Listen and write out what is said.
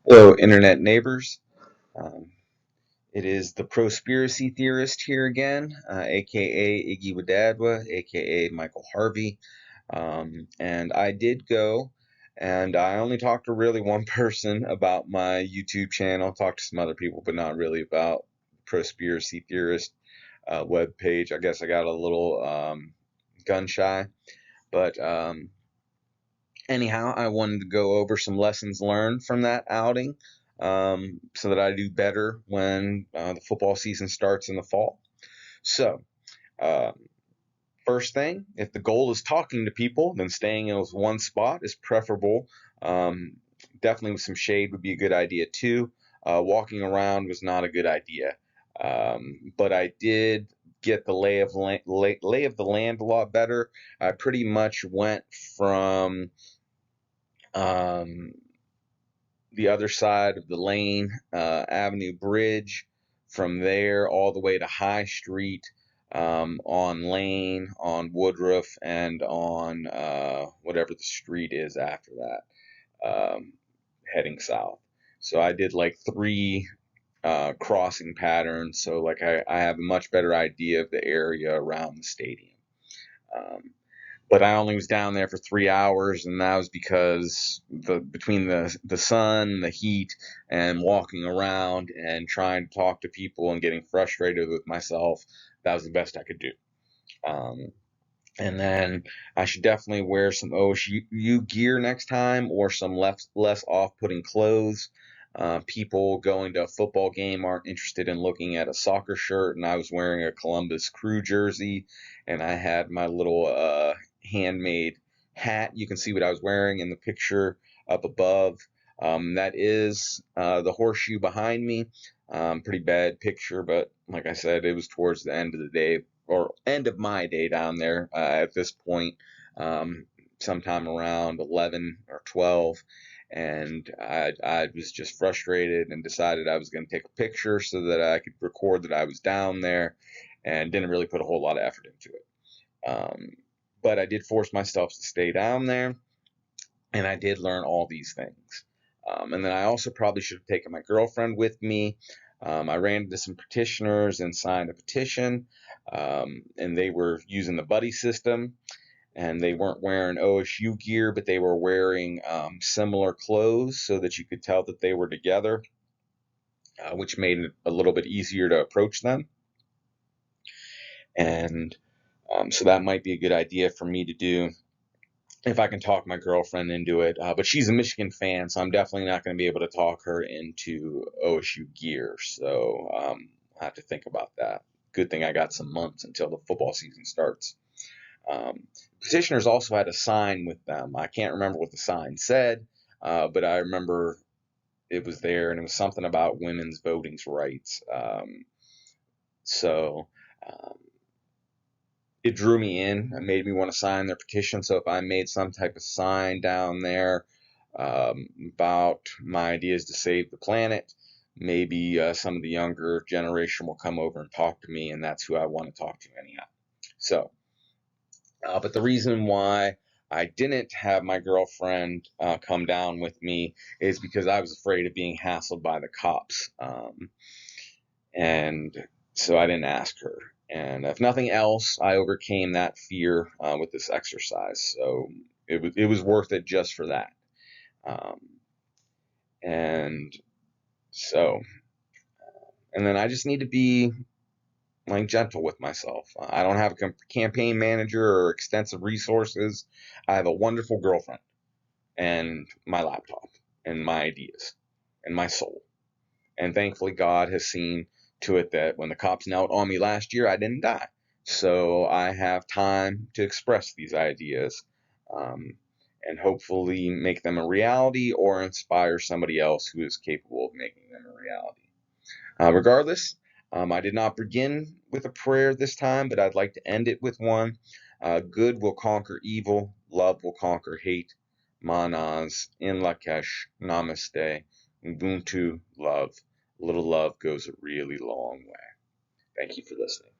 Hello, internet neighbors. Um, it is the Prospiracy Theorist here again, aka Iggy Wadadwa, aka Michael Harvey. And I did go, and I only talked to really one person about my YouTube channel. Talked to some other people, but not really about Prospiracy Theorist web page. I guess I got a little gun shy, but anyhow, I wanted to go over some lessons learned from that outing, so that I do better when the football season starts in the fall. So, uh, first thing, if the goal is talking to people, then staying in one spot is preferable. Um, Definitely with some shade would be a good idea too. Walking around was not a good idea, but I did get the lay of the land a lot better. I pretty much went from um, the other side of the Lane Avenue Bridge, from there all the way to High Street, on Lane, on Woodruff, and on whatever the street is after that, heading south. So I did like three crossing patterns, so like I have a much better idea of the area around the stadium. Um, but I only was down there for 3 hours, and that was because between the sun, the heat, and walking around and trying to talk to people and getting frustrated with myself, that was the best I could do. Um, and then I should definitely wear some OSU gear next time, or some less off-putting clothes. People going to a football game aren't interested in looking at a soccer shirt, and I was wearing a Columbus Crew jersey, and I had my little handmade hat. You can see what I was wearing in the picture up above. That is the horseshoe behind me. Pretty bad picture, but like I said, it was towards the end of the day, or end of my day down there at this point, um, sometime around 11 or 12. And I was just frustrated and decided I was going to take a picture so that I could record that I was down there, and didn't really put a whole lot of effort into it. But I did force myself to stay down there, and I did learn all these things. And then I also probably should have taken my girlfriend with me. I ran into some petitioners and signed a petition, and they were using the buddy system, and they weren't wearing OSU gear, but they were wearing similar clothes so that you could tell that they were together, which made it a little bit easier to approach them. And so that might be a good idea for me to do if I can talk my girlfriend into it. But she's a Michigan fan, so I'm definitely not going to be able to talk her into OSU gear. So I have to think about that. Good thing I got some months until the football season starts. Petitioners also had a sign with them. I can't remember what the sign said, but I remember it was there, and it was something about women's voting rights. So um, it drew me in and made me want to sign their petition. So if I made some type of sign down there about my ideas to save the planet, maybe some of the younger generation will come over and talk to me, and that's who I want to talk to anyhow. So, but the reason why I didn't have my girlfriend come down with me is because I was afraid of being hassled by the cops. And so I didn't ask her. And if nothing else, I overcame that fear with this exercise. So it was worth it just for that. Um, and so, and then I just need to be like gentle with myself. I don't have a campaign manager or extensive resources. I have a wonderful girlfriend and my laptop and my ideas and my soul. And thankfully, God has seen to it that when the cops knelt on me last year, I didn't die. So I have time to express these ideas, um, and hopefully make them a reality, or inspire somebody else who is capable of making them a reality. Regardless, I did not begin with a prayer this time, but I'd like to end it with one. Good will conquer evil, love will conquer hate. Manas, in Lakesh, Namaste, Ubuntu, love. A little love goes a really long way. Thank you for listening.